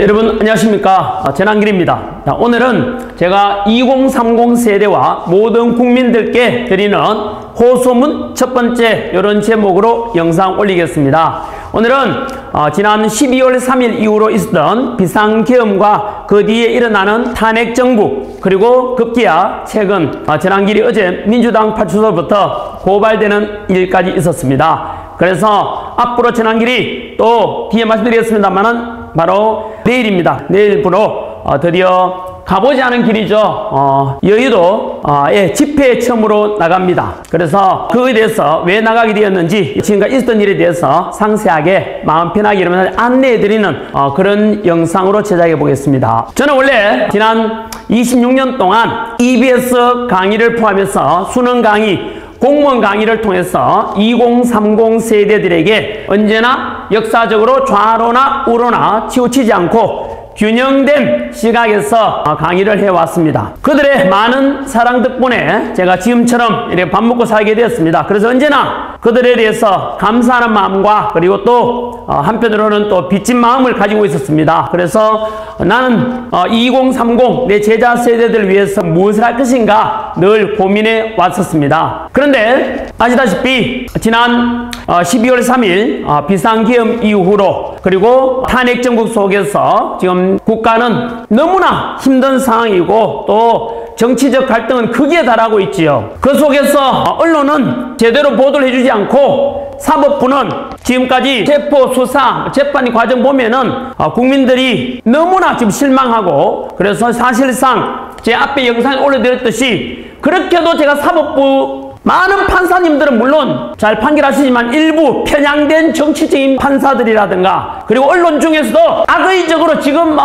여러분 안녕하십니까, 재난길입니다. 오늘은 제가 2030 세대와 모든 국민들께 드리는 호소문 첫 번째 이런 제목으로 영상 올리겠습니다. 오늘은 지난 12월 3일 이후로 있었던 비상계엄과 그 뒤에 일어나는 탄핵정부, 그리고 급기야 최근 재난길이 어제 민주당 파출소부터 고발되는 일까지 있었습니다. 그래서 앞으로 재난길이 또 뒤에 말씀드리겠습니다만은 바로 내일입니다. 내일부로 드디어 가보지 않은 길이죠. 여의도 집회 처음으로 나갑니다. 그래서 그거에 대해서 왜 나가게 되었는지, 지금까지 있었던 일에 대해서 상세하게 마음 편하게 이러면서 안내해드리는 그런 영상으로 제작해 보겠습니다. 저는 원래 지난 26년 동안 EBS 강의를 포함해서 수능 강의, 공무원 강의를 통해서 2030 세대들에게 언제나 역사적으로 좌로나 우로나 치우치지 않고 균형된 시각에서 강의를 해왔습니다. 그들의 많은 사랑 덕분에 제가 지금처럼 이렇게 밥 먹고 살게 되었습니다. 그래서 언제나 그들에 대해서 감사하는 마음과, 그리고 또 한편으로는 또 빚진 마음을 가지고 있었습니다. 그래서 나는 2030 내 제자 세대들을 위해서 무엇을 할 것인가 늘 고민해 왔었습니다. 그런데 아시다시피 지난 12월 3일 비상계엄 이후로, 그리고 탄핵정국 속에서 지금 국가는 너무나 힘든 상황이고 또 정치적 갈등은 극에 달하고 있지요. 그 속에서 언론은 제대로 보도를 해주지 않고 사법부는 지금까지 체포, 수사, 재판 과정 보면은 국민들이 너무나 지금 실망하고, 그래서 사실상 제 앞에 영상에 올려드렸듯이 그렇게도 제가 사법부 많은 판사님들은 물론 잘 판결하시지만 일부 편향된 정치적인 판사들이라든가, 그리고 언론 중에서도 악의적으로 지금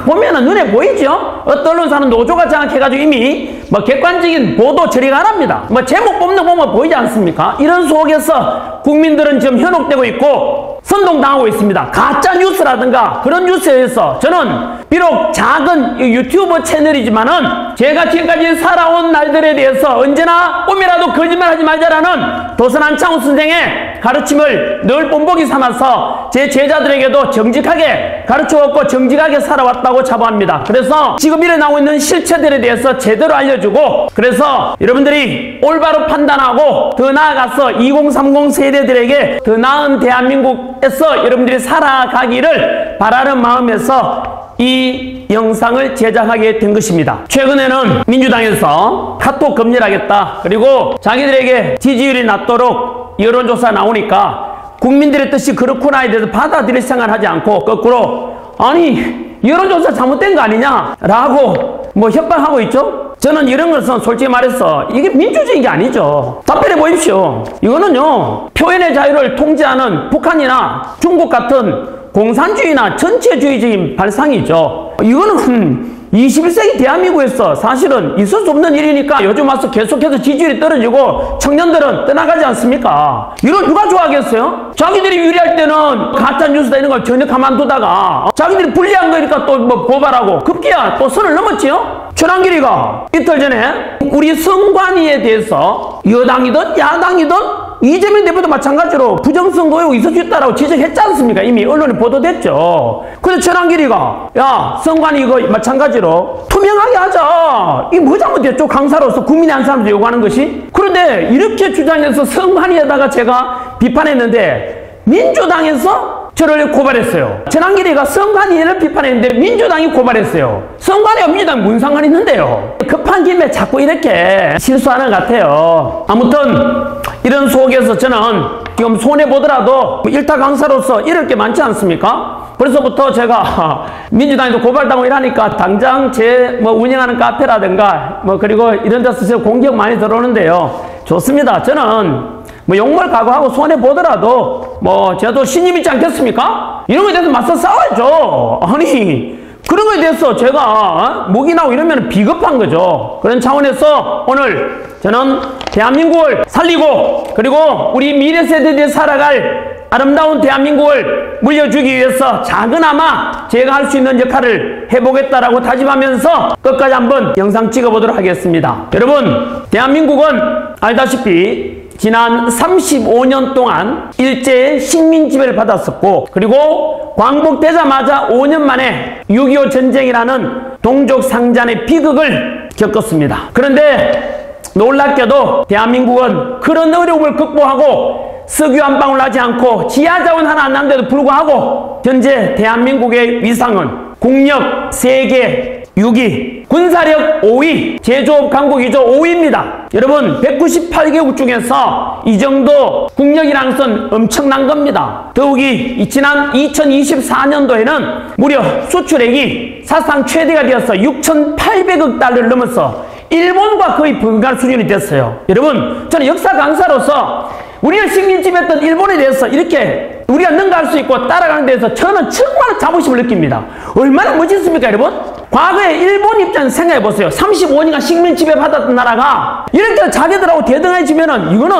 보면은 눈에 보이죠? 어떤 언론사는 노조가 장악해가지고 이미 객관적인 보도 처리가 안 합니다. 제목 뽑는 거 보면 보이지 않습니까? 이런 속에서 국민들은 지금 현혹되고 있고 선동당하고 있습니다. 가짜 뉴스라든가 그런 뉴스에서 저는 비록 작은 유튜브 채널이지만은 제가 지금까지 살아온 날들에 대해서 언제나 꿈이라도 거짓말하지 말자라는 도선 안창호 선생의 가르침을 늘 본보기 삼아서 제 제자들에게도 정직하게 가르쳐왔고 정직하게 살아왔다고 자부합니다. 그래서 지금 일어나고 있는 실체들에 대해서 제대로 알려주고, 그래서 여러분들이 올바로 판단하고 더 나아가서 2030 세대들에게 더 나은 대한민국에서 여러분들이 살아가기를 바라는 마음에서 이 영상을 제작하게 된 것입니다. 최근에는 민주당에서 카톡 검열하겠다, 그리고 자기들에게 지지율이 낮도록 여론조사 나오니까 국민들의 뜻이 그렇구나에 대해서 받아들일 생각을 하지 않고 거꾸로 아니 여론조사 잘못된 거 아니냐 라고 협박하고 있죠. 저는 이런 것은 솔직히 말해서 이게 민주주의가 아니죠. 답변해 보십시오. 이거는요, 표현의 자유를 통제하는 북한이나 중국 같은 공산주의나 전체주의적인 발상이죠. 이거는 21세기 대한민국에서 사실은 있을 수 없는 일이니까 요즘 와서 계속해서 지지율이 떨어지고 청년들은 떠나가지 않습니까? 이걸 누가 좋아하겠어요? 자기들이 유리할 때는 가짜뉴스다 이런 걸 전혀 가만두다가 자기들이 불리한 거니까 또 고발하고 급기야 또 선을 넘었지요? 최남길이가 이틀 전에 우리 선관위에 대해서 여당이든 야당이든 이재명 대표도 마찬가지로 부정선거 의혹 있을 수 있다라고 지적했지 않습니까? 이미 언론에 보도됐죠. 그래서 최남길이가 야 선관위 이거 마찬가지로 투명하게 하자. 이게 뭐 잘못됐죠? 강사로서 국민의 한 사람도 요구하는 것이. 그런데 이렇게 주장해서 선관위에다가 제가 비판했는데 민주당에서 저를 고발했어요. 최남길이가 선관위를 비판했는데 민주당이 고발했어요. 선관위와 민주당이 무슨 상관이 있는데요? 급한 김에 자꾸 이렇게 실수하는 것 같아요. 아무튼 이런 속에서 저는 지금 손해보더라도 일타 강사로서 이럴 게 많지 않습니까? 그래서부터 제가 민주당에서 고발당하고 이러니까 당장 제 운영하는 카페라든가 그리고 이런 데서 공격 많이 들어오는데요. 좋습니다. 저는 욕먹을 각오하고 손해보더라도 저도 신임 있지 않겠습니까? 이런 거에 대해서 맞서 싸워야죠. 아니 그런 거에 대해서 제가 목이 나오고 이러면 비겁한 거죠. 그런 차원에서 오늘 저는 대한민국을 살리고, 그리고 우리 미래 세대들이 살아갈 아름다운 대한민국을 물려주기 위해서 작은아마 제가 할 수 있는 역할을 해보겠다라고 다짐하면서 끝까지 한번 영상 찍어보도록 하겠습니다. 여러분, 대한민국은 알다시피 지난 35년 동안 일제의 식민지배를 받았었고, 그리고 광복되자마자 5년 만에 6.25 전쟁이라는 동족 상잔의 비극을 겪었습니다. 그런데 놀랍게도 대한민국은 그런 어려움을 극복하고 석유 한 방울 나지 않고 지하자원 하나 안 나는데도 불구하고 현재 대한민국의 위상은 국력 세계 6위, 군사력 5위, 제조업 강국이죠 5위입니다. 여러분 198개국 중에서 이 정도 국력이라는 것은 엄청난 겁니다. 더욱이 지난 2024년도에는 무려 수출액이 사상 최대가 되어서 6,800억 달러를 넘어서 일본과 거의 불가할 수준이 됐어요. 여러분 저는 역사 강사로서 우리가 식민지배했던 일본에 대해서 이렇게 우리가 능가할 수 있고 따라가는 데서 저는 정말 자부심을 느낍니다. 얼마나 멋있습니까 여러분? 과거에 일본 입장 생각해 보세요. 35년간 식민지배 받았던 나라가 이렇게 자기들하고 대등해지면은 이거는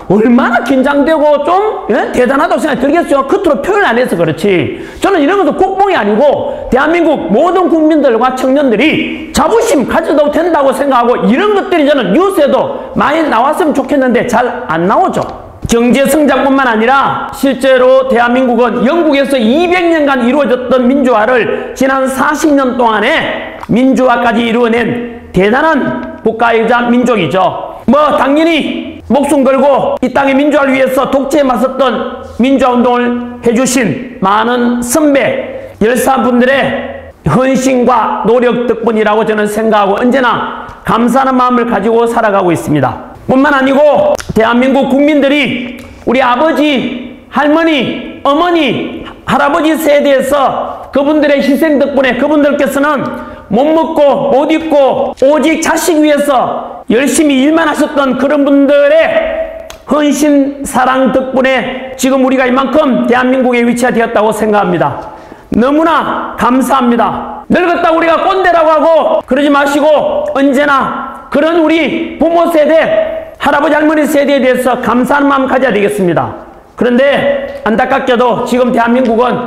얼마나 긴장되고 좀 대단하다고 생각이 들겠어요. 겉으로 표현 안 해서 그렇지. 저는 이런 것도 국뽕이 아니고 대한민국 모든 국민들과 청년들이 자부심 가져도 된다고 생각하고 이런 것들이 저는 뉴스에도 많이 나왔으면 좋겠는데 잘 안 나오죠. 경제 성장뿐만 아니라 실제로 대한민국은 영국에서 200년간 이루어졌던 민주화를 지난 40년 동안에 민주화까지 이루어낸 대단한 국가이자 민족이죠. 뭐 당연히 목숨 걸고 이 땅의 민주화를 위해서 독재에 맞섰던 민주화운동을 해주신 많은 선배 열사분들의 헌신과 노력 덕분이라고 저는 생각하고 언제나 감사하는 마음을 가지고 살아가고 있습니다. 뿐만 아니고 대한민국 국민들이 우리 아버지, 할머니, 어머니, 할아버지 세대에서 그분들의 희생 덕분에 그분들께서는 못 먹고 못 입고 오직 자식 위해서 열심히 일만 하셨던 그런 분들의 헌신, 사랑 덕분에 지금 우리가 이만큼 대한민국에 위치가 되었다고 생각합니다. 너무나 감사합니다. 늙었다고 우리가 꼰대라고 하고 그러지 마시고 언제나 그런 우리 부모 세대, 할아버지 할머니 세대에 대해서 감사하는 마음 가져야 되겠습니다. 그런데 안타깝게도 지금 대한민국은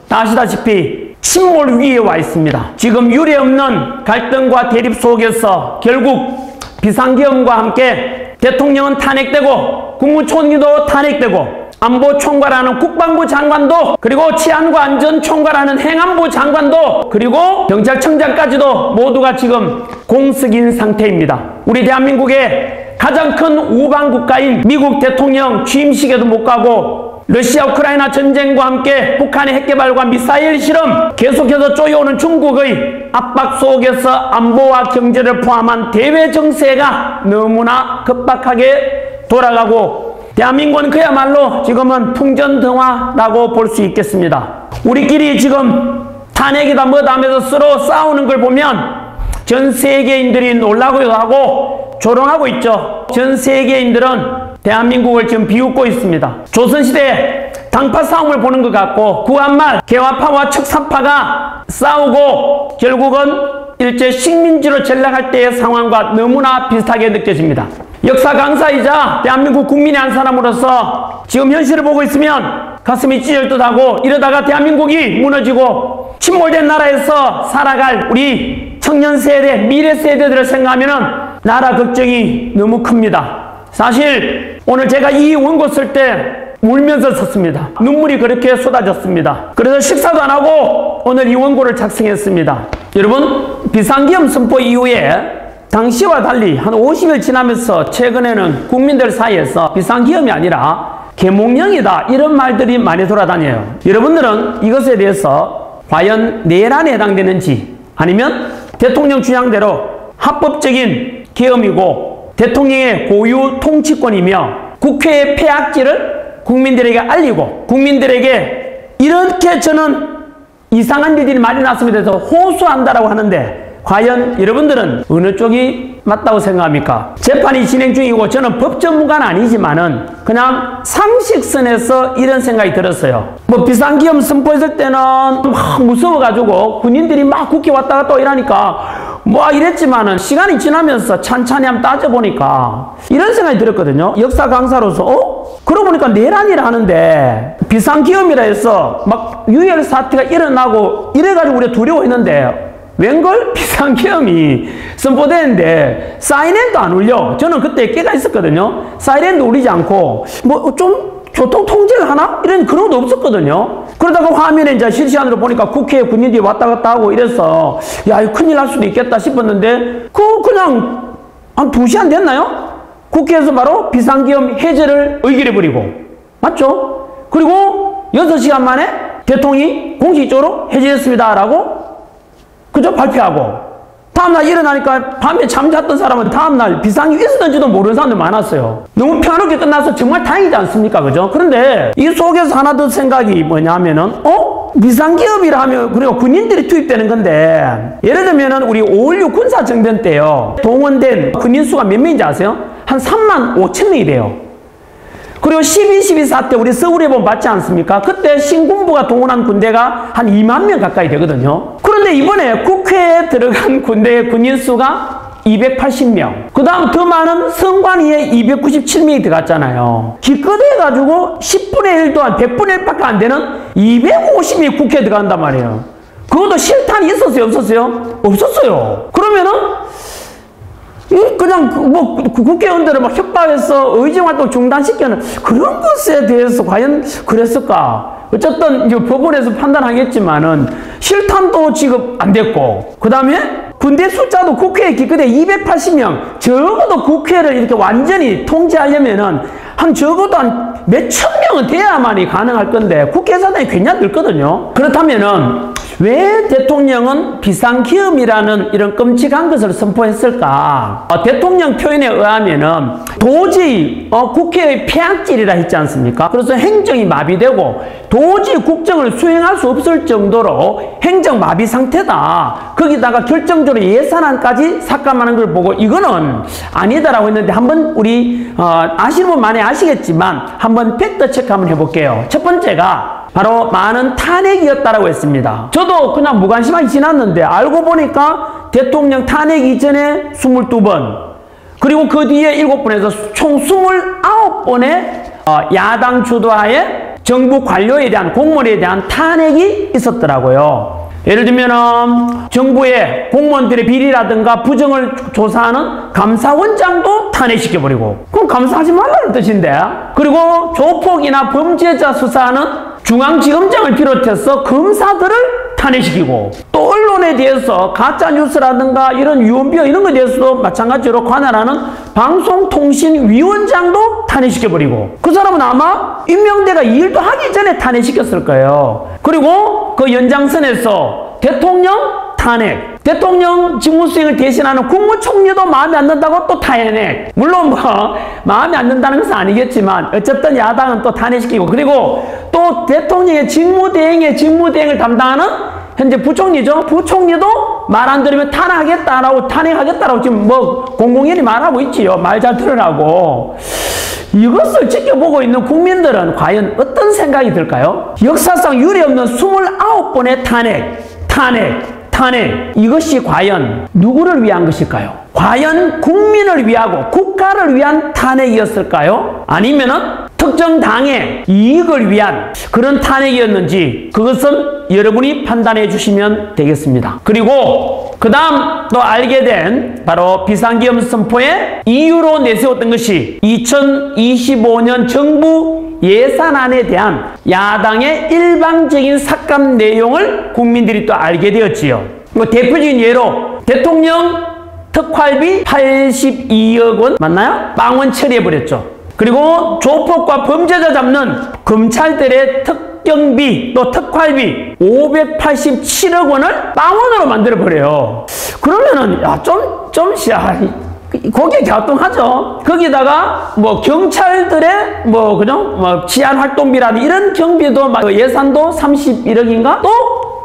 다 아시다시피 침몰 위기에 와 있습니다. 지금 유례없는 갈등과 대립 속에서 결국 비상계엄과 함께 대통령은 탄핵되고 국무총리도 탄핵되고 안보총괄하는 국방부 장관도 그리고 치안과 안전총괄하는 행안부 장관도 그리고 경찰청장까지도 모두가 지금 공석인 상태입니다. 우리 대한민국의 가장 큰 우방국가인 미국 대통령 취임식에도 못 가고 러시아 우크라이나 전쟁과 함께 북한의 핵개발과 미사일 실험 계속해서 쪼여오는 중국의 압박 속에서 안보와 경제를 포함한 대외 정세가 너무나 급박하게 돌아가고 대한민국은 그야말로 지금은 풍전등화라고 볼 수 있겠습니다. 우리끼리 지금 탄핵이다 뭐다 하면서 서로 싸우는 걸 보면 전 세계인들이 놀라기도 하고 조롱하고 있죠. 전 세계인들은 대한민국을 지금 비웃고 있습니다. 조선시대 당파 싸움을 보는 것 같고 구한말 개화파와 척사파가 싸우고 결국은 일제 식민지로 전락할 때의 상황과 너무나 비슷하게 느껴집니다. 역사 강사이자 대한민국 국민의 한 사람으로서 지금 현실을 보고 있으면 가슴이 찢을 듯하고 이러다가 대한민국이 무너지고 침몰된 나라에서 살아갈 우리 청년 세대, 미래 세대들을 생각하면 나라 걱정이 너무 큽니다. 사실 오늘 제가 이 원고 쓸 때 울면서 썼습니다. 눈물이 그렇게 쏟아졌습니다. 그래서 식사도 안 하고 오늘 이 원고를 작성했습니다. 여러분 비상계엄 선포 이후에 당시와 달리 한 50일 지나면서 최근에는 국민들 사이에서 비상계엄이 아니라 계몽령이다 이런 말들이 많이 돌아다녀요. 여러분들은 이것에 대해서 과연 내란에 해당되는지 아니면 대통령 주장대로 합법적인 계엄이고 대통령의 고유 통치권이며 국회의 폐악질을 국민들에게 알리고 국민들에게 이렇게 저는 이상한 일들이 많이 났음에 대해서 호소한다라고 하는데 과연 여러분들은 어느 쪽이 맞다고 생각합니까? 재판이 진행 중이고 저는 법 전문가는 아니지만은 그냥 상식선에서 이런 생각이 들었어요. 뭐 비상계엄 선포했을 때는 막 무서워가지고 군인들이 막 국회 왔다 갔다 이러니까 뭐 이랬지만은 시간이 지나면서 찬찬히 한번 따져보니까 이런 생각이 들었거든요. 역사 강사로서 그러고 보니까 내란이라 하는데 비상계엄이라 해서 막 유혈 사태가 일어나고 이래가지고 우리가 두려워했는데 웬걸 비상계엄이 선포되는데 사이렌도 안 울려. 저는 그때 깨가 있었거든요. 사이렌도 울리지 않고 뭐 좀 교통 통제를 하나? 이런 그런 것도 없었거든요. 그러다가 화면에 이제 실시간으로 보니까 국회에 군인들이 왔다 갔다 하고 이래서 야, 이거 큰일 날 수도 있겠다 싶었는데 그냥 한 2시간 됐나요? 국회에서 바로 비상계엄 해제를 의결해버리고 맞죠? 그리고 6시간 만에 대통령이 공식적으로 해제했습니다라고 그저 발표하고 다음날 일어나니까 밤에 잠잤던 사람은 다음날 비상이 있었는지도 모르는 사람들 많았어요. 너무 평화롭게 끝나서 정말 다행이지 않습니까? 그죠? 그런데 이 속에서 하나 더 생각이 뭐냐면은 비상기업이라 하면 그리고 군인들이 투입되는 건데 예를 들면은 우리 5.16 군사정변 때요 동원된 군인 수가 몇 명인지 아세요? 한 35,000명이래요. 그리고 12.12 때 우리 서울에 보면 봤지 않습니까? 그때 신군부가 동원한 군대가 한 2만 명 가까이 되거든요. 그런데 이번에 국회에 들어간 군대의 군인 수가 280명. 그 다음 더 많은 선관위에 297명이 들어갔잖아요. 기껏해가지고 10분의 1도 한 100분의 1밖에 안 되는 250명이 국회에 들어간단 말이에요. 그것도 실탄이 있었어요? 없었어요? 없었어요. 그러면은 그냥 뭐 국회의원들을 막 협박해서 의정활동 중단시키는 그런 것에 대해서 과연 그랬을까? 어쨌든 이제 법원에서 판단하겠지만은 실탄도 지급 안 됐고 그 다음에 군대 숫자도 국회에 기껏해 280명 적어도 국회를 이렇게 완전히 통제하려면은 한 적어도 한 몇천 명은 돼야만이 가능할 건데 국회 사단이 굉장히 넓거든요. 그렇다면은 왜 대통령은 비상계엄이라는 이런 끔찍한 것을 선포했을까? 대통령 표현에 의하면은 도저히 국회의 폐악질이라 했지 않습니까? 그래서 행정이 마비되고 도저히 국정을 수행할 수 없을 정도로 행정 마비 상태다. 거기다가 결정적으로 예산안까지 삭감하는 걸 보고 이거는 아니다라고 했는데 한번 우리 아시는 분 많이 아시겠지만 한번 팩트 체크 한번 해볼게요. 첫 번째가 바로 많은 탄핵이었다라고 했습니다. 저도 그냥 무관심하게 지났는데 알고 보니까 대통령 탄핵 이전에 22번 그리고 그 뒤에 7번에서 총 29번의 야당 주도하에 정부 관료에 대한 공무원에 대한 탄핵이 있었더라고요. 예를 들면 정부의 공무원들의 비리라든가 부정을 조사하는 감사원장도 탄핵시켜버리고 그럼 감사하지 말라는 뜻인데 그리고 조폭이나 범죄자 수사하는 중앙지검장을 비롯해서 검사들을 탄핵시키고 또 언론에 대해서 가짜뉴스라든가 이런 유언비어 이런 것에 대해서도 마찬가지로 관할하는 방송통신위원장도 탄핵시켜버리고 그 사람은 아마 임명대가 이 일도 하기 전에 탄핵시켰을 거예요. 그리고 그 연장선에서 대통령 탄핵, 대통령 직무수행을 대신하는 국무총리도 마음에 안 든다고 또 탄핵. 물론 뭐 마음에 안 든다는 것은 아니겠지만 어쨌든 야당은 또 탄핵시키고 그리고 또 대통령의 직무대행을 담당하는 현재 부총리죠. 부총리도 말 안 들으면 탄핵하겠다라고 지금 뭐 공공연히 말하고 있지요. 말 잘 들으라고. 이것을 지켜보고 있는 국민들은 과연 어떤 생각이 들까요? 역사상 유례없는 29번의 탄핵. 이것이 과연 누구를 위한 것일까요? 과연 국민을 위하고 국가를 위한 탄핵이었을까요? 아니면은 특정 당의 이익을 위한 그런 탄핵이었는지 그것은 여러분이 판단해 주시면 되겠습니다. 그리고 그 다음 또 알게 된 바로 비상계엄 선포의 이유로 내세웠던 것이 2025년 정부 예산안에 대한 야당의 일방적인 삭감 내용을 국민들이 또 알게 되었지요. 뭐 대표적인 예로 대통령 특활비 82억 원 맞나요? 빵원 처리해버렸죠. 그리고 조폭과 범죄자 잡는 검찰들의 특경비 또 특활비 587억 원을 빵원으로 만들어버려요. 그러면은 거기에 갸우뚱하죠. 거기다가 뭐 경찰들의 치안 활동비라든지 이런 경비도 예산도 31억인가 또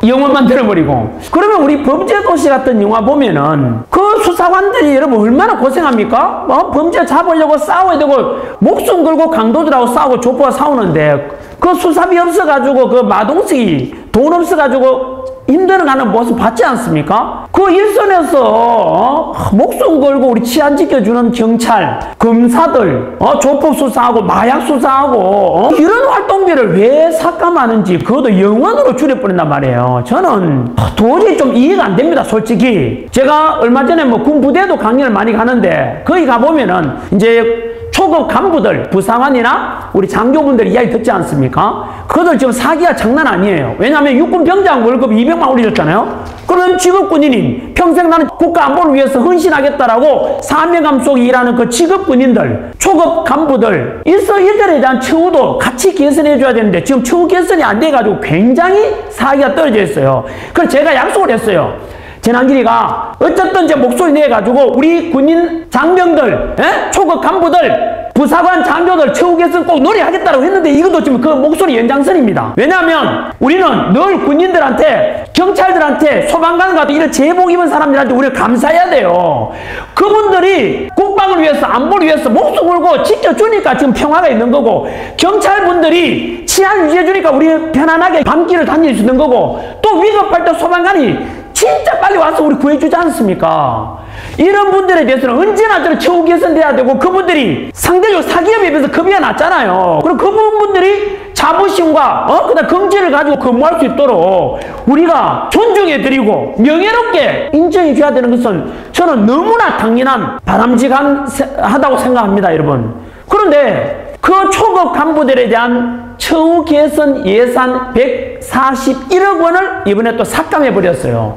영화 만들어버리고 그러면 우리 범죄도시 같은 영화 보면은 그 수사관들이 여러분 얼마나 고생합니까? 범죄 잡으려고 싸워야 되고 목숨 걸고 강도들하고 싸우고 조폭과 싸우는데 그 수사비 없어가지고 그 마동석이 돈 없어가지고 힘들어가는 모습 봤지 않습니까? 그 일선에서 목숨 걸고 우리 치안 지켜주는 경찰, 검사들, 조폭 수사하고 마약 수사하고 이런 활동비를 왜 삭감하는지 그것도 영원으로 줄여버린단 말이에요. 저는 도저히 좀 이해가 안 됩니다, 솔직히. 제가 얼마 전에 뭐 군부대도 강연을 많이 가는데 거기 가보면은 이제 초급 간부들, 부사관이나 우리 장교분들 이야기 듣지 않습니까? 그들 지금 사기가 장난 아니에요. 왜냐하면 육군 병장 월급 200만 올려줬잖아요. 그런 직업 군인인 평생 나는 국가 안보를 위해서 헌신하겠다라고 사명감 속에 일하는 그 직업 군인들, 초급 간부들, 일서일들에 대한 처우도 같이 개선해 줘야 되는데 지금 처우 개선이 안 돼가지고 굉장히 사기가 떨어져 있어요. 그래서 제가 약속을 했어요. 재난길이가 어쨌든 제 목소리 내가지고 우리 군인 장병들, 초급 간부들, 부사관 장교들 처우 개선 꼭 노력하겠다고 했는데 이것도 지금 그 목소리 연장선입니다. 왜냐하면 우리는 늘 군인들한테, 경찰들한테, 소방관 같은 이런 제복 입은 사람들한테 우리를 감사해야 돼요. 그분들이 국방을 위해서, 안보를 위해서 목숨 걸고 지켜주니까 지금 평화가 있는 거고, 경찰분들이 치안 유지해주니까 우리 편안하게 밤길을 다닐 수 있는 거고, 또 위급할 때 소방관이 진짜 빨리 와서 우리 구해주지 않습니까? 이런 분들에 대해서는 언제나 저는 처우 개선돼야 되고, 그분들이 상대적으로 사기업에 비해서 급여가 낮잖아요. 그리고 그분들이 자부심과 그다음 긍지를 가지고 근무할 수 있도록 우리가 존중해드리고 명예롭게 인정해줘야 되는 것은 저는 너무나 당연한 바람직하다고 생각합니다, 여러분. 그런데 그 초급 간부들에 대한 처우 개선 예산 141억 원을 이번에 또 삭감해버렸어요.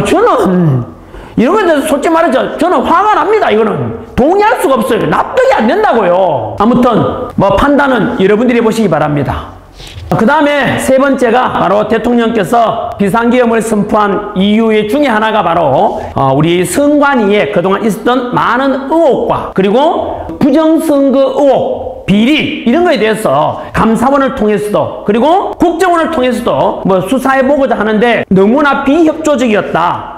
저는 이런 거에 대해서 솔직히 말해서 저는 화가 납니다. 이거는 동의할 수가 없어요. 납득이 안 된다고요. 아무튼 뭐 판단은 여러분들이 보시기 바랍니다. 그 다음에 세 번째가 바로 대통령께서 비상계엄을 선포한 이유 중에 하나가 바로 우리 선관위에 그동안 있었던 많은 의혹과 그리고 부정선거 의혹, 비리 이런 거에 대해서 감사원을 통해서도 그리고 국정원을 통해서도 뭐 수사해보고자 하는데 너무나 비협조적이었다.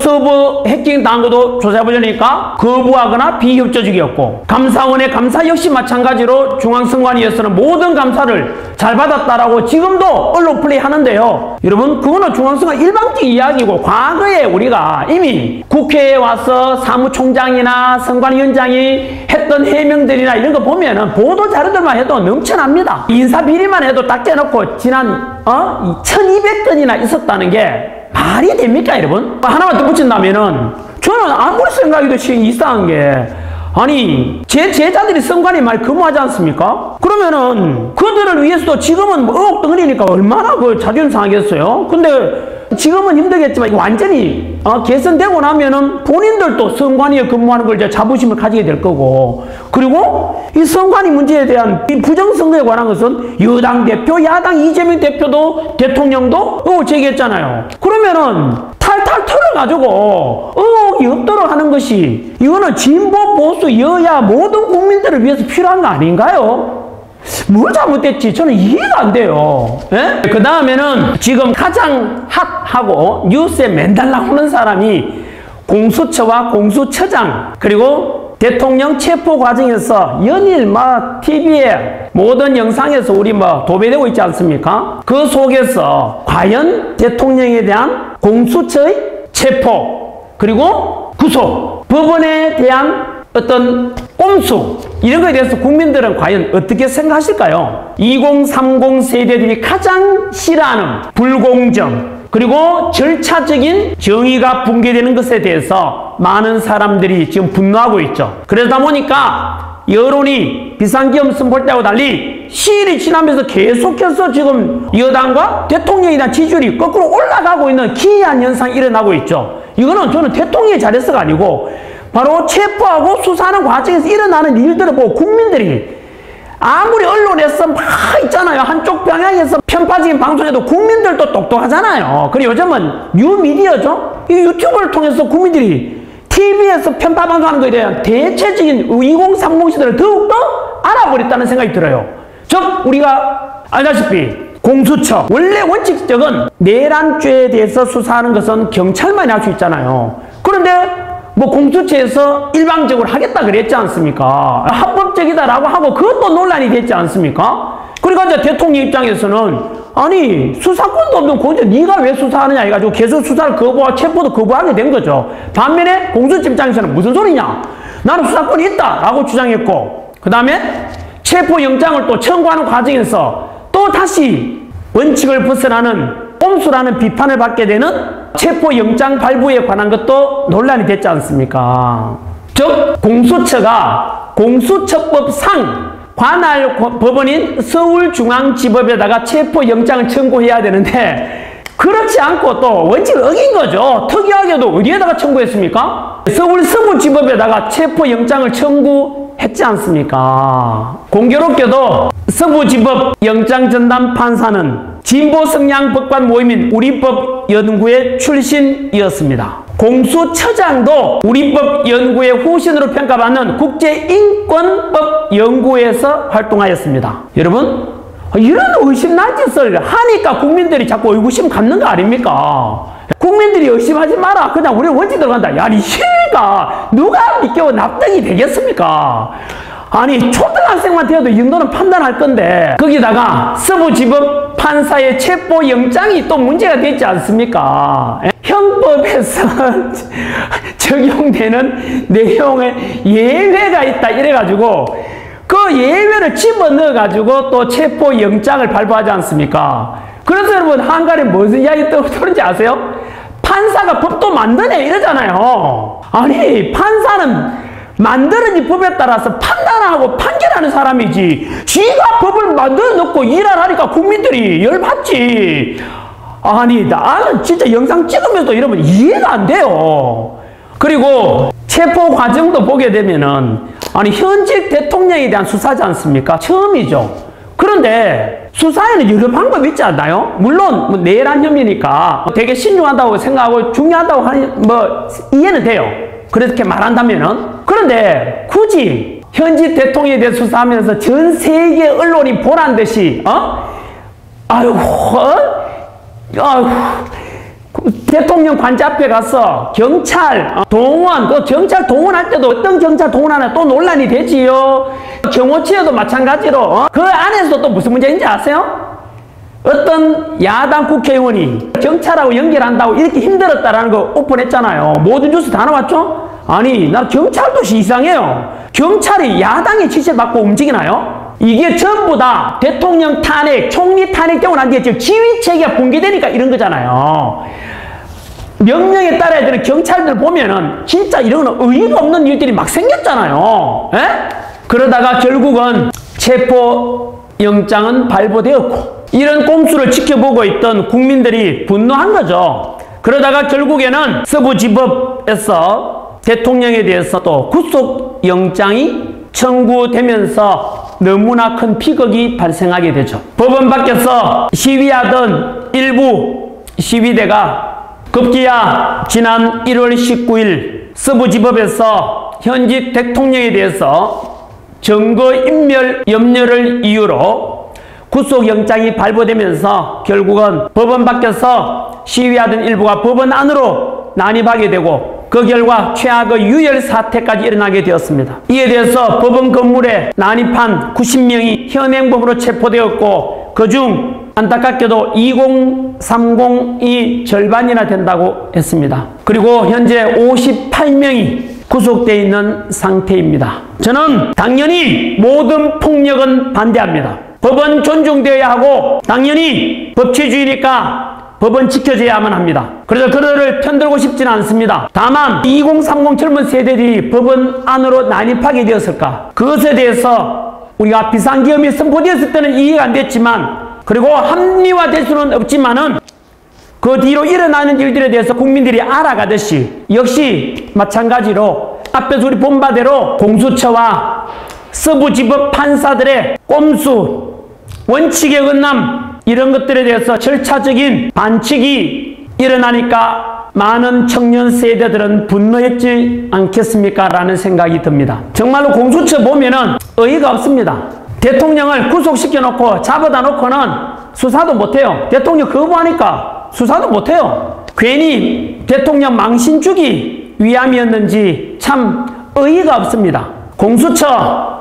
서버 해킹 당한 것도 조사해보려니까 거부하거나 비협조적이었고, 감사원의 감사 역시 마찬가지로 중앙선관위에서는 모든 감사를 잘 받았다라고 지금도 언론 플레이 하는데요. 여러분, 그거는 중앙선관 일방적 이야기고, 과거에 우리가 이미 국회에 와서 사무총장이나 선관위원장이 했던 해명들이나 이런 거 보면은 보도 자료들만 해도 넘쳐납니다. 인사비리만 해도 딱 떼놓고 지난 1200건이나 있었다는 게 말이 됩니까, 여러분? 하나만 덧붙인다면은 저는 아무리 생각해도 이상한 게, 아니 제 제자들이 선관위 말 근무하지 않습니까? 그러면은 그들을 위해서도 지금은 뭐 의혹 덩어리니까 얼마나 그 자존심 상하겠어요? 근데 지금은 힘들겠지만 완전히 개선되고 나면은 본인들도 선관위에 근무하는 걸 이제 자부심을 가지게 될 거고, 그리고 이 선관위 문제에 대한 이 부정선거에 관한 것은 여당 대표, 야당 이재명 대표도 대통령도 의혹을 제기했잖아요. 그러면은 탈탈 털어가지고 의혹이 없도록 하는 것이 이거는 진보, 보수, 여야 모든 국민들을 위해서 필요한 거 아닌가요? 뭘 잘못됐지? 저는 이해가 안 돼요. 그 다음에는 지금 가장 핫하고 뉴스에 맨날 나오는 사람이 공수처와 공수처장, 그리고 대통령 체포 과정에서 연일 TV에 모든 영상에서 우리 도배되고 있지 않습니까? 그 속에서 과연 대통령에 대한 공수처의 체포, 그리고 구속, 법원에 대한 어떤 꼼수, 이런 거에 대해서 국민들은 과연 어떻게 생각하실까요? 2030 세대들이 가장 싫어하는 불공정, 그리고 절차적인 정의가 붕괴되는 것에 대해서 많은 사람들이 지금 분노하고 있죠. 그러다 보니까 여론이 비상계엄 선포할 때하고 달리 시일이 지나면서 계속해서 지금 여당과 대통령에 대한 지지율이 거꾸로 올라가고 있는 기이한 현상이 일어나고 있죠. 이거는 저는 대통령이 잘해서가 아니고 바로 체포하고 수사하는 과정에서 일어나는 일들을 보고 국민들이, 아무리 언론에서 막 있잖아요. 한쪽 방향에서 편파적인 방송에도 국민들도 똑똑하잖아요. 그리고 요즘은 뉴미디어죠. 이 유튜브를 통해서 국민들이 TV에서 편파 방송하는 것에 대한 대체적인 2030 시대를 더욱더 알아버렸다는 생각이 들어요. 즉 우리가 알다시피 공수처, 원래 원칙적은 내란죄에 대해서 수사하는 것은 경찰만이 할 수 있잖아요. 그런데 공수처에서 일방적으로 하겠다 그랬지 않습니까? 합법적이다라고 하고 그것도 논란이 됐지 않습니까? 그러니까 이제 대통령 입장에서는 아니 수사권도 없는 공직 네가 왜 수사하느냐 해가지고 계속 수사를 거부하고 체포도 거부하게 된 거죠. 반면에 공수처 입장에서는 무슨 소리냐, 나는 수사권이 있다 라고 주장했고, 그 다음에 체포영장을 또 청구하는 과정에서 또 다시 원칙을 벗어나는 꼼수라는 비판을 받게 되는 체포영장 발부에 관한 것도 논란이 됐지 않습니까? 즉 공수처가 공수처법상 관할 법원인 서울중앙지법에다가 체포영장을 청구해야 되는데 그렇지 않고 또 원칙을 어긴 거죠. 특이하게도 어디에다가 청구했습니까? 서울 서부지법에다가 체포영장을 청구했지 않습니까? 공교롭게도 서부지법 영장전담 판사는 진보 성향 법관 모임인 우리법연구회 출신이었습니다. 공수처장도 우리법연구회 후신으로 평가받는 국제인권법연구회에서 활동하였습니다. 여러분, 이런 의심난 짓을 하니까 국민들이 자꾸 의구심 갖는 거 아닙니까? 국민들이 의심하지 마라, 그냥 우리 원칙 들어간다. 야, 이 실가 누가 믿겨 납득이 되겠습니까? 아니 초등학생만 되어도 이 정도는 판단할 건데, 거기다가 서부지법 판사의 체포영장이 또 문제가 됐지 않습니까? 형법에서 적용되는 내용에 예외가 있다 이래가지고 그 예외를 집어넣어가지고 또 체포영장을 발부하지 않습니까? 그래서 여러분 한간에 무슨 이야기 떠오르는지 아세요? 판사가 법도 만드네 이러잖아요. 아니 판사는 만드는 이 법에 따라서 판단하고 판결하는 사람이지, 지가 법을 만들어 놓고 일하라니까 국민들이 열받지. 아니 나는 진짜 영상 찍으면서 이러면 이해가 안 돼요. 그리고 체포 과정도 보게 되면은 아니 현직 대통령에 대한 수사지 않습니까? 처음이죠. 그런데 수사에는 여러 방법이 있지 않나요? 물론 뭐 내란 혐의니까 되게 신중하다고 생각하고 중요하다고 하는 뭐 이해는 돼요. 그렇게 말한다면은. 그런데 굳이 현직 대통령에 대해 수사하면서 전 세계 언론이 보란 듯이 대통령 관저 앞에 가서 경찰 동원, 또 경찰 동원할 때도 어떤 경찰 동원하나 또 논란이 되지요. 경호처에도 마찬가지로 그 안에서 또 무슨 문제인지 아세요? 어떤 야당 국회의원이 경찰하고 연결한다고 이렇게 힘들었다라는 거 오픈했잖아요. 모든 뉴스 다 나왔죠? 아니 나 경찰도 이상해요. 경찰이 야당의 지시를 받고 움직이나요? 이게 전부 다 대통령 탄핵, 총리 탄핵 되고 난 뒤에 지금 지휘체계가 붕괴되니까 이런 거잖아요. 명령에 따라야 되는 경찰들 보면은 진짜 이런 의의가 없는 일들이 막 생겼잖아요. 에? 그러다가 결국은 체포영장은 발부되었고 이런 꼼수를 지켜보고 있던 국민들이 분노한 거죠. 그러다가 결국에는 서부지법에서 대통령에 대해서 또 구속영장이 청구되면서 너무나 큰 비극이 발생하게 되죠. 법원 밖에서 시위하던 일부 시위대가 급기야 지난 1월 19일 서부지법에서 현직 대통령에 대해서 증거인멸 염려를 이유로 구속영장이 발부되면서 결국은 법원 밖에서 시위하던 일부가 법원 안으로 난입하게 되고 그 결과 최악의 유혈 사태까지 일어나게 되었습니다. 이에 대해서 법원 건물에 난입한 90명이 현행범으로 체포되었고 그중 안타깝게도 2030이 절반이나 된다고 했습니다. 그리고 현재 58명이 구속되어 있는 상태입니다. 저는 당연히 모든 폭력은 반대합니다. 법은 존중되어야 하고 당연히 법치주의니까 법은 지켜져야만 합니다. 그래서 그들을 편들고 싶지는 않습니다. 다만 2030 젊은 세대들이 법원 안으로 난입하게 되었을까? 그것에 대해서 우리가 비상계엄이 선포되었을 때는 이해가 안 됐지만 그리고 합리화될 수는 없지만은 그 뒤로 일어나는 일들에 대해서 국민들이 알아가듯이 역시 마찬가지로 앞에서 우리 본 바대로 공수처와 서부지법 판사들의 꼼수, 원칙의 어긋남 이런 것들에 대해서 절차적인 반칙이 일어나니까 많은 청년 세대들은 분노했지 않겠습니까? 라는 생각이 듭니다. 정말로 공수처 보면은 어이가 없습니다. 대통령을 구속시켜 놓고 잡아다 놓고는 수사도 못해요. 대통령 거부하니까 수사도 못해요. 괜히 대통령 망신 주기 위함이었는지 참 어이가 없습니다. 공수처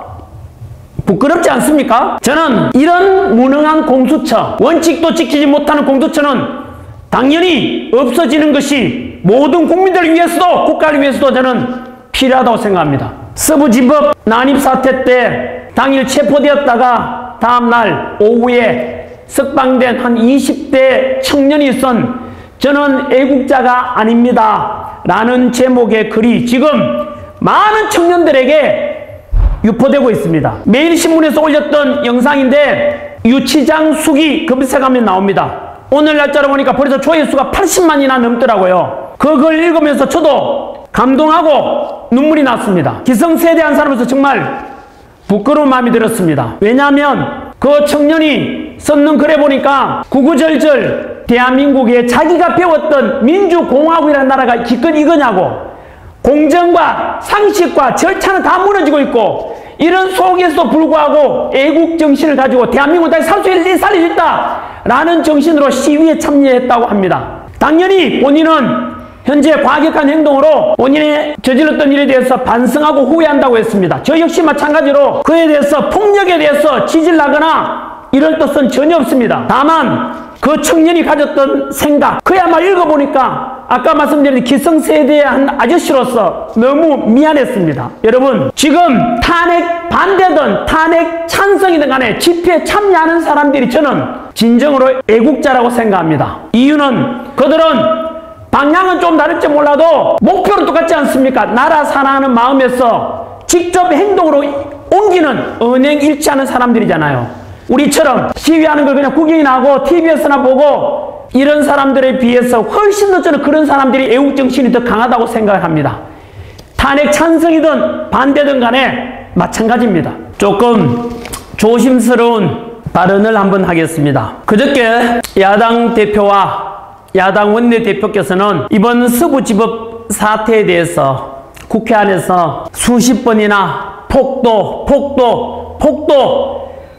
부끄럽지 않습니까? 저는 이런 무능한 공수처, 원칙도 지키지 못하는 공수처는 당연히 없어지는 것이 모든 국민들을 위해서도 국가를 위해서도 저는 필요하다고 생각합니다. 서부지법 난입사태 때 당일 체포되었다가 다음날 오후에 석방된 한 20대 청년이 쓴 저는 애국자가 아닙니다 라는 제목의 글이 지금 많은 청년들에게 유포되고 있습니다. 매일신문에서 올렸던 영상인데 유치장 수기 검색하면 나옵니다. 오늘 날짜로 보니까 벌써 조회수가 80만이나 넘더라고요. 그 글 읽으면서 저도 감동하고 눈물이 났습니다. 기성세대한 사람으로서 정말 부끄러운 마음이 들었습니다. 왜냐하면 그 청년이 썼는 글에 보니까 구구절절 대한민국에 자기가 배웠던 민주공화국이라는 나라가 기껏 이거냐고, 공정과 상식과 절차는 다 무너지고 있고 이런 속에서도 불구하고 애국정신을 가지고 대한민국을 다시 살릴 수 있다 라는 정신으로 시위에 참여했다고 합니다. 당연히 본인은 현재 과격한 행동으로 본인이 저질렀던 일에 대해서 반성하고 후회한다고 했습니다. 저 역시 마찬가지로 그에 대해서 폭력에 대해서 지질나거나 이럴 뜻은 전혀 없습니다. 다만 그 청년이 가졌던 생각, 그야말로 읽어보니까 아까 말씀드린 기성세대의 한 아저씨로서 너무 미안했습니다. 여러분, 지금 탄핵 반대든 탄핵 찬성이든 간에 집회에 참여하는 사람들이 저는 진정으로 애국자라고 생각합니다. 이유는 그들은 방향은 좀 다를지 몰라도 목표는 똑같지 않습니까? 나라 사랑하는 마음에서 직접 행동으로 옮기는 언행 일치하는 사람들이잖아요. 우리처럼 시위하는 걸 그냥 구경이나 하고 TV에서나 보고 이런 사람들에 비해서 훨씬 더 저는 그런 사람들이 애국정신이 더 강하다고 생각합니다. 탄핵 찬성이든 반대든 간에 마찬가지입니다. 조금 조심스러운 발언을 한번 하겠습니다. 그저께 야당 대표와 야당 원내대표께서는 이번 서부지법 사태에 대해서 국회 안에서 수십 번이나 폭도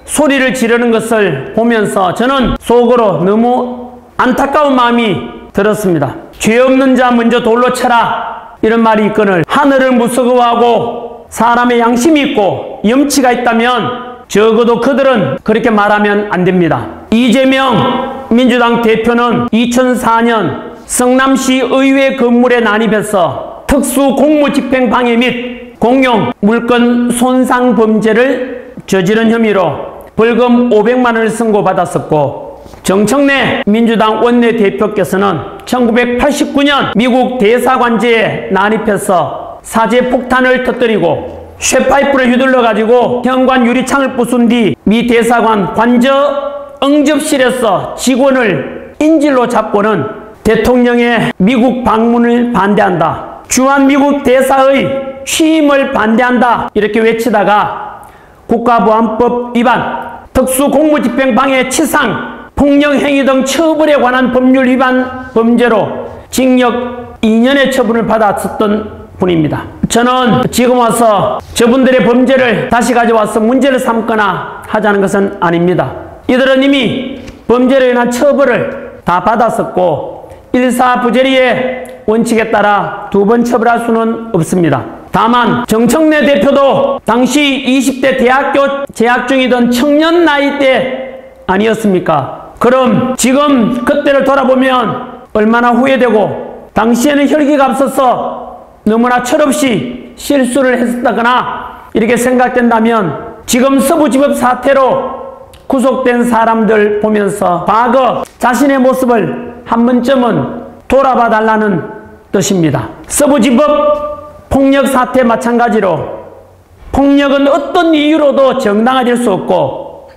소리를 지르는 것을 보면서 저는 속으로 너무 안타까운 마음이 들었습니다. 죄 없는 자 먼저 돌로 쳐라 이런 말이 있거늘 하늘을 무서워하고 사람의 양심이 있고 염치가 있다면 적어도 그들은 그렇게 말하면 안 됩니다. 이재명 민주당 대표는 2004년 성남시 의회 건물에 난입해서 특수 공무집행 방해 및 공용 물건 손상 범죄를 저지른 혐의로 벌금 500만 원을 선고받았었고, 정청래 민주당 원내대표께서는 1989년 미국 대사관제에 난입해서 사제 폭탄을 터뜨리고 쇠파이프를 휘둘러 가지고 현관 유리창을 부순 뒤 미 대사관 관저 응접실에서 직원을 인질로 잡고는 대통령의 미국 방문을 반대한다, 주한 미국 대사의 취임을 반대한다 이렇게 외치다가 국가보안법 위반, 특수공무집행방해 치상, 폭력행위 등 처벌에 관한 법률 위반 범죄로 징역 2년의 처분을 받았었던 분입니다. 저는 지금 와서 저분들의 범죄를 다시 가져와서 문제를 삼거나 하자는 것은 아닙니다. 이들은 이미 범죄로 인한 처벌을 다 받았었고 일사부재리의 원칙에 따라 두 번 처벌할 수는 없습니다. 다만 정청래 대표도 당시 20대 대학교 재학 중이던 청년 나이대 아니었습니까? 그럼 지금 그때를 돌아보면 얼마나 후회되고 당시에는 혈기가 앞서서 너무나 철없이 실수를 했었다거나 이렇게 생각된다면 지금 서부지법 사태로 구속된 사람들 보면서 과거 자신의 모습을 한 번쯤은 돌아봐 달라는 뜻입니다. 서부지법 폭력 사태 마찬가지로 폭력은 어떤 이유로도 정당화될 수 없고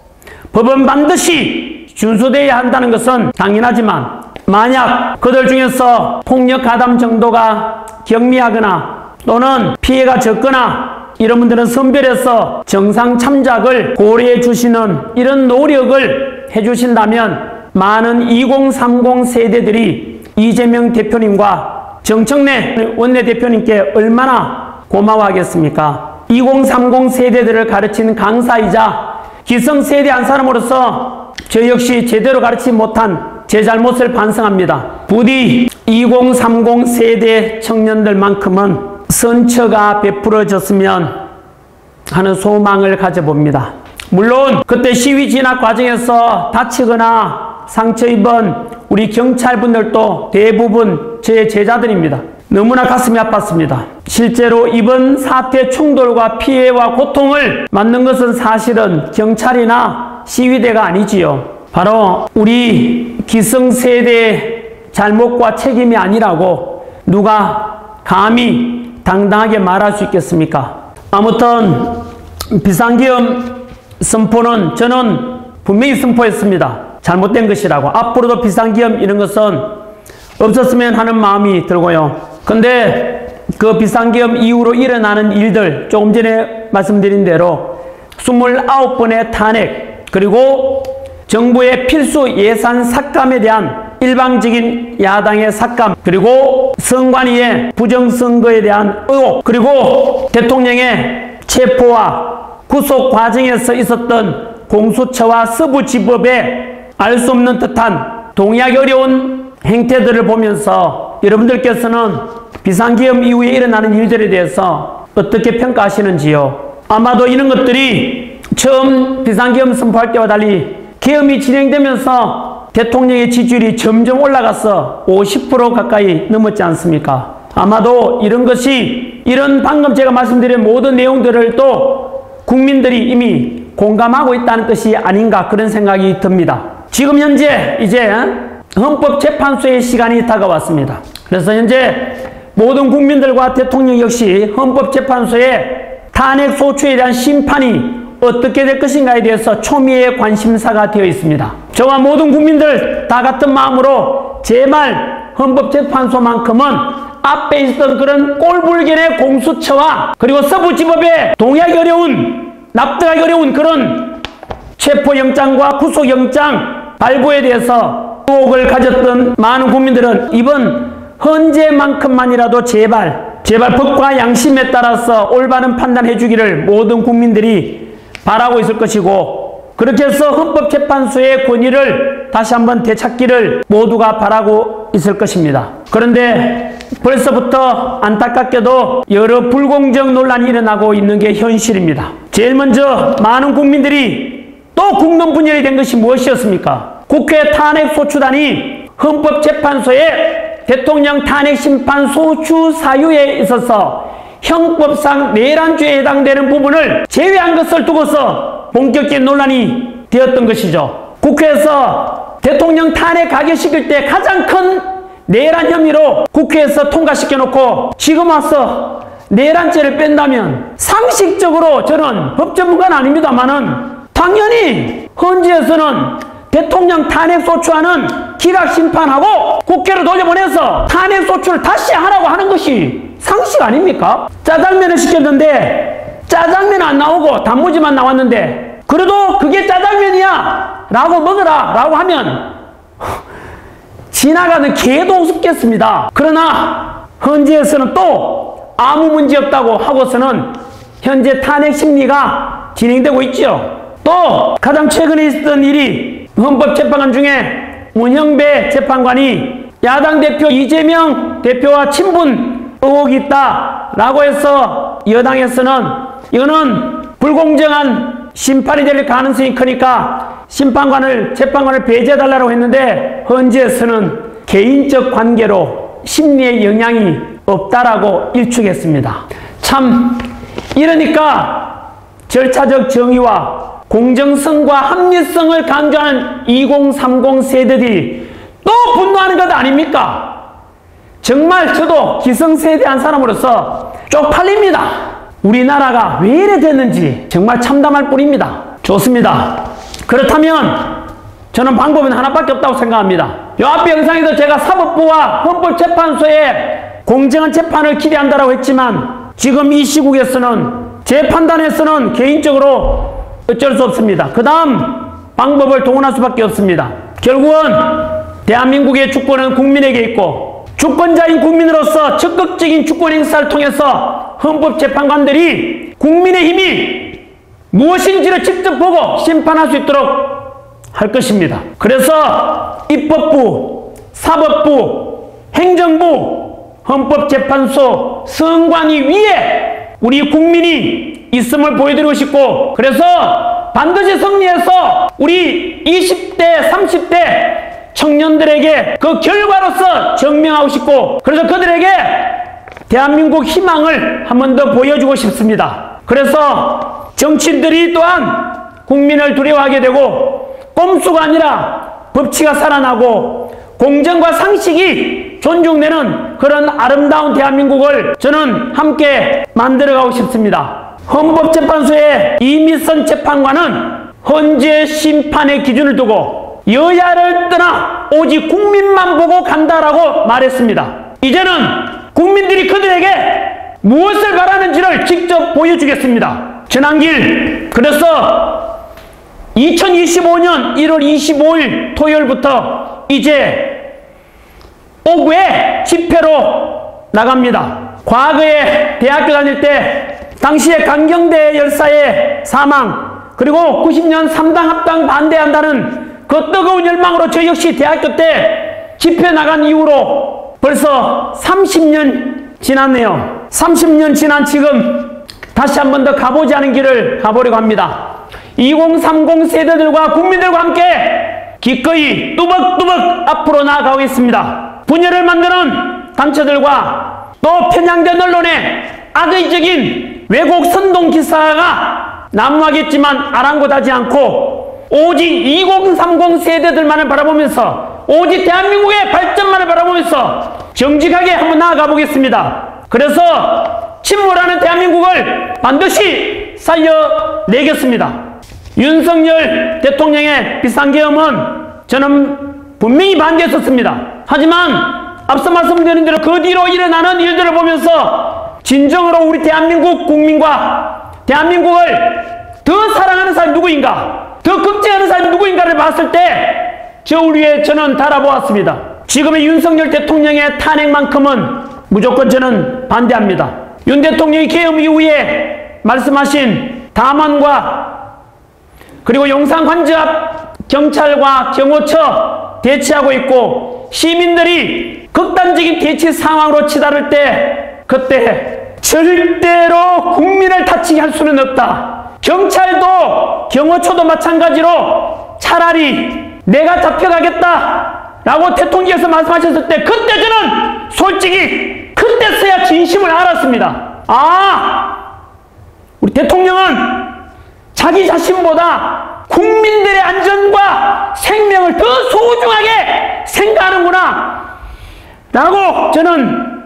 법은 반드시 준수되어야 한다는 것은 당연하지만 만약 그들 중에서 폭력 가담 정도가 경미하거나 또는 피해가 적거나 이런 분들은 선별해서 정상 참작을 고려해 주시는 이런 노력을 해 주신다면 많은 2030 세대들이 이재명 대표님과 정청래 원내대표님께 얼마나 고마워하겠습니까? 2030 세대들을 가르치는 강사이자 기성세대 한 사람으로서 저 역시 제대로 가르치지 못한 제 잘못을 반성합니다. 부디 2030 세대 청년들만큼은 선처가 베풀어졌으면 하는 소망을 가져봅니다. 물론 그때 시위 진압 과정에서 다치거나 상처 입은 우리 경찰분들도 대부분 제 제자들입니다. 너무나 가슴이 아팠습니다. 실제로 이번 사태 충돌과 피해와 고통을 맞는 것은 사실은 경찰이나 시위대가 아니지요. 바로 우리 기성세대의 잘못과 책임이 아니라고 누가 감히 당당하게 말할 수 있겠습니까? 아무튼 비상계엄 선포는 저는 분명히 선포했습니다. 잘못된 것이라고. 앞으로도 비상계엄 이런 것은 없었으면 하는 마음이 들고요. 근데 그 비상계엄 이후로 일어나는 일들, 조금 전에 말씀드린 대로 29번의 탄핵, 그리고 정부의 필수 예산 삭감에 대한 일방적인 야당의 삭감, 그리고 선관위의 부정선거에 대한 의혹, 그리고 대통령의 체포와 구속 과정에서 있었던 공수처와 서부지법에 알 수 없는 듯한 동의하기 어려운 행태들을 보면서 여러분들께서는 비상계엄 이후에 일어나는 일들에 대해서 어떻게 평가하시는지요? 아마도 이런 것들이 처음 비상계엄 선포할 때와 달리 계엄이 진행되면서 대통령의 지지율이 점점 올라가서 50% 가까이 넘었지 않습니까? 아마도 이런 것이, 이런 방금 제가 말씀드린 모든 내용들을 또 국민들이 이미 공감하고 있다는 뜻이 아닌가, 그런 생각이 듭니다. 지금 현재 이제 헌법재판소의 시간이 다가왔습니다. 그래서 현재 모든 국민들과 대통령 역시 헌법재판소의 탄핵소추에 대한 심판이 어떻게 될 것인가에 대해서 초미의 관심사가 되어 있습니다. 저와 모든 국민들 다 같은 마음으로 제발 헌법재판소만큼은 앞에 있었던 그런 꼴불견의 공수처와 그리고 서부지법에 동의하기 어려운, 납득하기 어려운 그런 체포영장과 구속영장 발부에 대해서 의혹을 가졌던 많은 국민들은 이번 헌재만큼만이라도 제발 법과 양심에 따라서 올바른 판단해 주기를 모든 국민들이 바라고 있을 것이고, 그렇게 해서 헌법재판소의 권위를 다시 한번 되찾기를 모두가 바라고 있을 것입니다. 그런데 벌써부터 안타깝게도 여러 불공정 논란이 일어나고 있는 게 현실입니다. 제일 먼저 많은 국민들이 또 국론분열이 된 것이 무엇이었습니까? 국회 탄핵소추단이 헌법재판소의 대통령 탄핵심판 소추 사유에 있어서 형법상 내란죄에 해당되는 부분을 제외한 것을 두고서 본격적인 논란이 되었던 것이죠. 국회에서 대통령 탄핵 가결시킬 때 가장 큰 내란 혐의로 국회에서 통과시켜놓고 지금 와서 내란죄를 뺀다면 상식적으로, 저는 법전문가는 아닙니다만은 당연히 헌재에서는 대통령 탄핵소추안은 기각심판하고 국회로 돌려보내서 탄핵소추를 다시 하라고 하는 것이 상식 아닙니까? 짜장면을 시켰는데 짜장면 안 나오고 단무지만 나왔는데 그래도 그게 짜장면이야 라고 먹으라 라고 하면 지나가는 개도 우습겠습니다. 그러나 헌재에서는 또 아무 문제 없다고 하고서는 현재 탄핵 심리가 진행되고 있죠. 또 가장 최근에 있었던 일이 헌법재판관 중에 문형배 재판관이 야당 대표 이재명 대표와 친분 의혹이 있다라고 해서 여당에서는 이거는 불공정한 심판이 될 가능성이 크니까 재판관을 배제해달라고 했는데 헌재에서는 개인적 관계로 심리에 영향이 없다라고 일축했습니다. 참 이러니까 절차적 정의와 공정성과 합리성을 강조하는 2030 세대들이 또 분노하는 것 아닙니까? 정말 저도 기성세대 한 사람으로서 쪽팔립니다. 우리나라가 왜 이래 됐는지 정말 참담할 뿐입니다. 좋습니다. 그렇다면 저는 방법은 하나밖에 없다고 생각합니다. 요 앞에 영상에도 제가 사법부와 헌법재판소의 공정한 재판을 기대한다고 했지만 지금 이 시국에서는 제 판단에서는 개인적으로 어쩔 수 없습니다. 그 다음 방법을 동원할 수밖에 없습니다. 결국은 대한민국의 주권은 국민에게 있고 주권자인 국민으로서 적극적인 주권 행사를 통해서 헌법재판관들이 국민의 힘이 무엇인지를 직접 보고 심판할 수 있도록 할 것입니다. 그래서 입법부, 사법부, 행정부, 헌법재판소, 선관위 위에 우리 국민이 있음을 보여드리고 싶고, 그래서 반드시 승리해서 우리 20대, 30대 청년들에게 그 결과로서 증명하고 싶고, 그래서 그들에게 대한민국 희망을 한 번 더 보여주고 싶습니다. 그래서 정치인들이 또한 국민을 두려워하게 되고 꼼수가 아니라 법치가 살아나고 공정과 상식이 존중되는 그런 아름다운 대한민국을 저는 함께 만들어가고 싶습니다. 헌법재판소의 이미선 재판관은 헌재 심판의 기준을 두고 여야를 떠나 오직 국민만 보고 간다라고 말했습니다. 이제는 국민들이 그들에게 무엇을 바라는지를 직접 보여주겠습니다. 전한길, 그래서 2025년 1월 25일 토요일부터 이제 오후에 집회로 나갑니다. 과거에 대학교 다닐 때 당시에 강경대 열사의 사망, 그리고 90년 3당 합당 반대한다는 그 뜨거운 열망으로 저 역시 대학교 때 집회 나간 이후로 벌써 30년 지났네요. 30년 지난 지금 다시 한 번 더 가보지 않은 길을 가보려고 합니다. 2030 세대들과 국민들과 함께 기꺼이 뚜벅뚜벅 앞으로 나아가겠습니다. 분열을 만드는 단체들과 또 편향된 언론의 악의적인 왜곡 선동 기사가 난무하겠지만 아랑곳하지 않고 오직 2030 세대들만을 바라보면서 오직 대한민국의 발전만을 바라보면서 정직하게 한번 나아가 보겠습니다. 그래서 침몰하는 대한민국을 반드시 살려내겠습니다. 윤석열 대통령의 비상계엄은 저는 분명히 반대했었습니다. 하지만 앞서 말씀드린 대로 그 뒤로 일어나는 일들을 보면서 진정으로 우리 대한민국 국민과 대한민국을 더 사랑하는 사람이 누구인가, 더 걱정하는 사람이 누구인가를 봤을 때 저울 위에 저는 달아보았습니다. 지금의 윤석열 대통령의 탄핵만큼은 무조건 저는 반대합니다. 윤 대통령이 계엄 이후에 말씀하신 담원과 그리고 용산관저 앞 경찰과 경호처 대치하고 있고 시민들이 극단적인 대치 상황으로 치달을 때 그때 절대로 국민을 다치게 할 수는 없다. 경찰도 경호처도 마찬가지로 차라리 내가 잡혀가겠다 라고 대통령께서 말씀하셨을 때 그때 저는 솔직히 그때서야 진심을 알았습니다. 아, 우리 대통령은 자기 자신보다 국민들의 안전과 생명을 더 소중하게 생각하는구나 라고 저는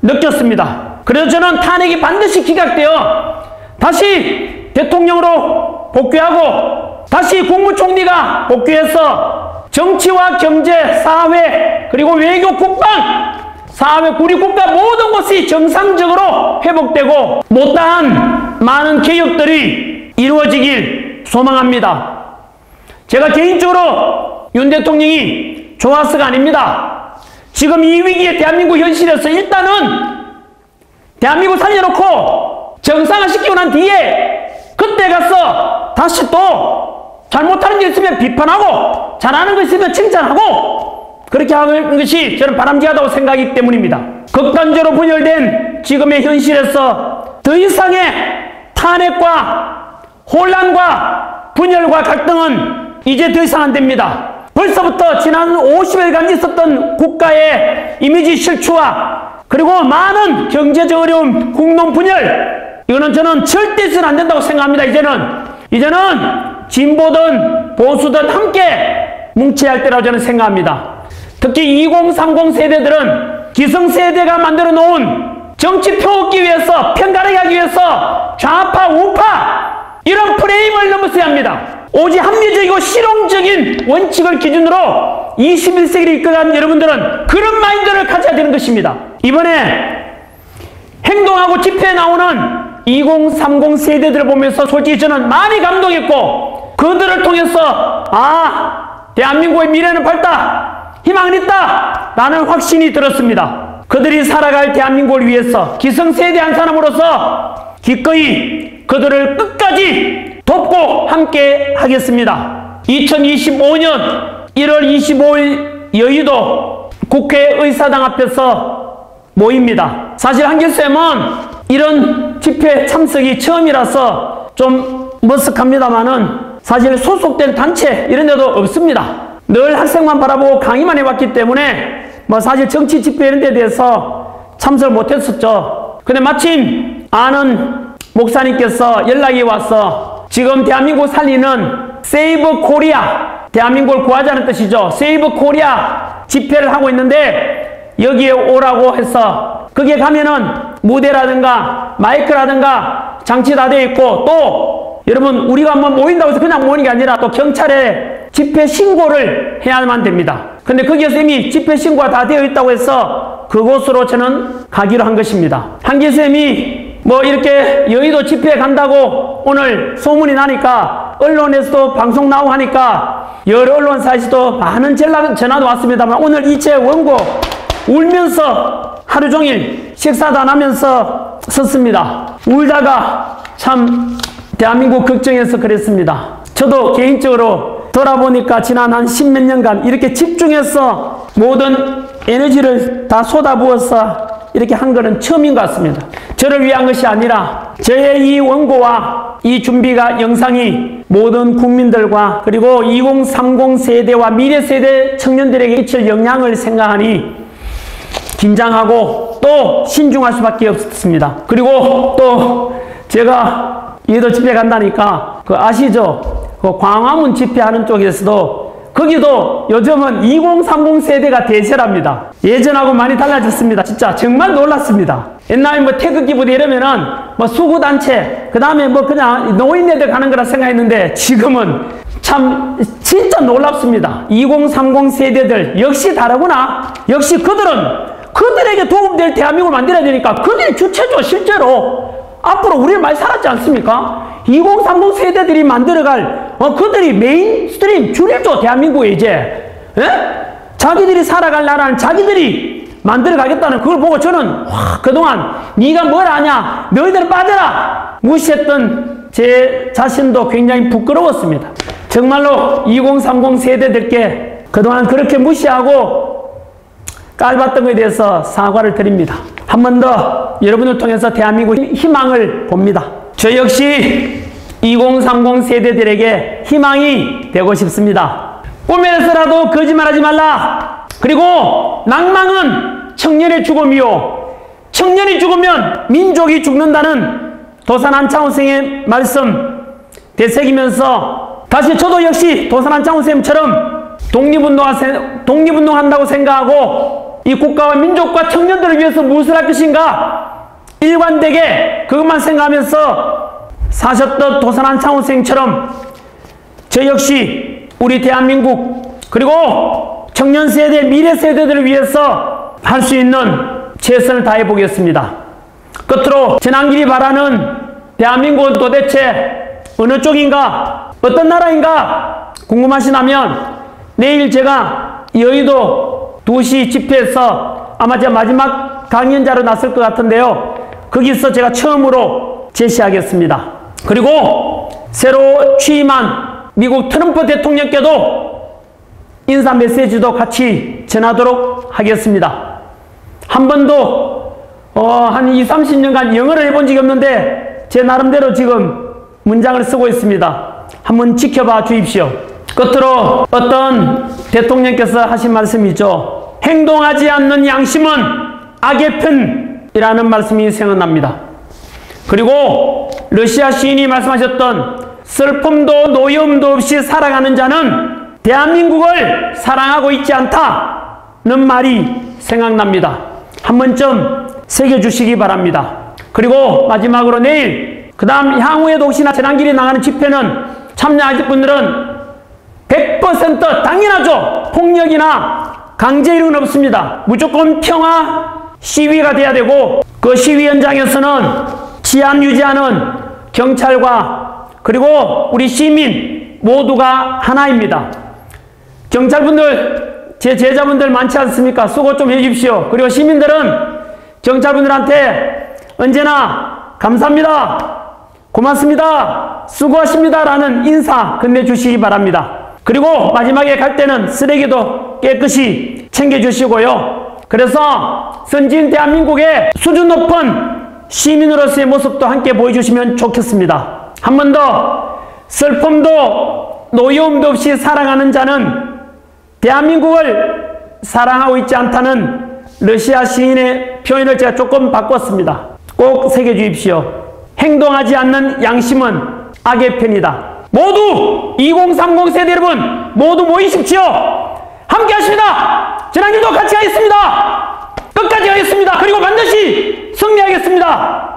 느꼈습니다. 그래서 저는 탄핵이 반드시 기각되어 다시 대통령으로 복귀하고 다시 국무총리가 복귀해서 정치와 경제, 사회, 그리고 외교, 국방, 사회, 우리 국가 모든 것이 정상적으로 회복되고 못다한 많은 개혁들이 이루어지길 소망합니다. 제가 개인적으로 윤 대통령이 좋아서가 아닙니다. 지금 이 위기에 대한민국 현실에서 일단은 대한민국 살려놓고 정상화시키고 난 뒤에 그때 가서 다시 또 잘못하는 게 있으면 비판하고 잘하는 거 있으면 칭찬하고 그렇게 하는 것이 저는 바람직하다고 생각하기 때문입니다. 극단적으로 분열된 지금의 현실에서 더 이상의 탄핵과 혼란과 분열과 갈등은 이제 더 이상 안 됩니다. 벌써부터 지난 50일간 있었던 국가의 이미지 실추와 그리고 많은 경제적 어려움, 국론 분열, 이거는 저는 절대 있어서는 안 된다고 생각합니다. 이제는 진보든 보수든 함께 뭉쳐야 할 때라고 저는 생각합니다. 특히 2030 세대들은 기성세대가 만들어 놓은 정치표 얻기 위해서, 편가르기 하기 위해서 좌파, 우파 이런 프레임을 넘어서야 합니다. 오직 합리적이고 실용적인 원칙을 기준으로 21세기를 이끌어가는 여러분들은 그런 마인드를 가져야 되는 것입니다. 이번에 행동하고 집회에 나오는 2030 세대들을 보면서 솔직히 저는 많이 감동했고 그들을 통해서 대한민국의 미래는 밝다, 희망은 있다 라는 확신이 들었습니다. 그들이 살아갈 대한민국을 위해서 기성세대 한 사람으로서 기꺼이 그들을 끝까지 돕고 함께 하겠습니다. 2025년 1월 25일 여의도 국회의사당 앞에서 모입니다. 사실 한길쌤은 이런 집회 참석이 처음이라서 좀 머쓱합니다만은 사실 소속된 단체 이런 데도 없습니다. 늘 학생만 바라보고 강의만 해왔기 때문에 뭐 사실 정치 집회 이런 데 대해서 참석을 못했었죠. 근데 마침 아는 목사님께서 연락이 와서 지금 대한민국 살리는 세이브 코리아, 대한민국을 구하자는 뜻이죠. 세이브 코리아 집회를 하고 있는데 여기에 오라고 해서 거기에 가면은 무대라든가 마이크라든가 장치 다 되어 있고 또 여러분 우리가 한번 모인다고 해서 그냥 모이는 게 아니라 또 경찰에 집회 신고를 해야만 됩니다. 근데 거기에서 이미 집회 신고가 다 되어 있다고 해서 그곳으로 저는 가기로 한 것입니다. 한기쌤이 뭐 이렇게 여의도 집회에 간다고 오늘 소문이 나니까 언론에서도 방송 나오고 하니까 여러 언론사에서도 많은 전화도 왔습니다만 오늘 이 제 원고 울면서 하루 종일 식사도 안 하면서 썼습니다. 울다가 참 대한민국 걱정해서 그랬습니다. 저도 개인적으로 돌아보니까 지난 한 10몇 년간 이렇게 집중해서 모든 에너지를 다 쏟아부어서 이렇게 한 거는 처음인 것 같습니다. 저를 위한 것이 아니라 저의 이 원고와 이 준비가 영상이 모든 국민들과 그리고 2030 세대와 미래 세대 청년들에게 끼칠 영향을 생각하니 긴장하고 또 신중할 수밖에 없습니다. 그리고 또 제가 여의도 집회 간다니까 그 아시죠? 그 광화문 집회하는 쪽에서도 거기도 요즘은 2030 세대가 대세랍니다. 예전하고 많이 달라졌습니다. 진짜 정말 놀랐습니다. 옛날에 뭐 태극기 부대 이러면은 뭐 수구단체 그 다음에 뭐 그냥 노인네들 가는 거라 생각했는데 지금은 참 진짜 놀랍습니다. 2030 세대들 역시 다르구나. 역시 그들에게 도움될 대한민국을 만들어야 되니까 그들이 주체죠. 실제로 앞으로 우리는 많이 살았지 않습니까? 2030 세대들이 만들어갈 그들이 메인스트림 줄이죠. 대한민국에 이제 자기들이 살아갈 나라는 자기들이 만들어가겠다는 그걸 보고 저는 그동안 네가 뭘 아냐 너희들은 빠져라 무시했던 제 자신도 굉장히 부끄러웠습니다. 정말로 2030 세대들께 그동안 그렇게 무시하고 깔봤던 것에 대해서 사과를 드립니다. 한 번 더 여러분을 통해서 대한민국 희망을 봅니다. 저 역시 2030 세대들에게 희망이 되고 싶습니다. 꿈에서라도 거짓말하지 말라. 그리고 낭망은 청년의 죽음이요 청년이 죽으면 민족이 죽는다는 도산 안창호생의 말씀 되새기면서 다시 저도 역시 도산 안창호생처럼 독립운동한다고 생각하고 이 국가와 민족과 청년들을 위해서 무엇을 할 것인가 일관되게 그것만 생각하면서 사셨던 도산 안창호생처럼 저 역시 우리 대한민국 그리고 청년 세대 미래 세대들을 위해서 할 수 있는 최선을 다해 보겠습니다. 끝으로 전한길이 바라는 대한민국은 도대체 어느 쪽인가 어떤 나라인가 궁금하시다면 내일 제가 여의도 2시 집회에서 아마 제가 마지막 강연자로 나설 것 같은데요. 거기서 제가 처음으로 제시하겠습니다. 그리고 새로 취임한 미국 트럼프 대통령께도 인사 메시지도 같이 전하도록 하겠습니다. 한 번도 한 20, 30년간 영어를 해본 적이 없는데 제 나름대로 지금 문장을 쓰고 있습니다. 한번 지켜봐 주십시오. 끝으로 어떤 대통령께서 하신 말씀이죠. 행동하지 않는 양심은 악의 편이라는 말씀이 생각납니다. 그리고 러시아 시인이 말씀하셨던 슬픔도 노여움도 없이 살아가는 자는 대한민국을 사랑하고 있지 않다는 말이 생각납니다. 한 번쯤 새겨주시기 바랍니다. 그리고 마지막으로 내일 그 다음 향후에도 혹시나 전한길이 나가는 집회는 참여하실 분들은 100% 당연하죠. 폭력이나 강제 이루는 없습니다. 무조건 평화 시위가 돼야 되고 그 시위 현장에서는治安 유지하는 경찰과 그리고 우리 시민 모두가 하나입니다. 경찰분들 제 제자분들 많지 않습니까? 수고 좀 해주십시오. 그리고 시민들은 경찰분들한테 언제나 감사합니다. 고맙습니다. 수고하십니다. 라는 인사 건네주시기 바랍니다. 그리고 마지막에 갈 때는 쓰레기도 깨끗이 챙겨주시고요. 그래서 선진 대한민국의 수준 높은 시민으로서의 모습도 함께 보여주시면 좋겠습니다. 한 번 더 슬픔도 노여움도 없이 살아가는 자는 대한민국을 사랑하고 있지 않다는 러시아 시인의 표현을 제가 조금 바꿨습니다. 꼭 새겨주십시오. 행동하지 않는 양심은 악의 편이다. 모두 2030 세대 여러분 모두 모이십시오. 함께 하십니다. 지난주도 같이 하겠습니다. 끝까지 하겠습니다. 그리고 반드시 승리하겠습니다.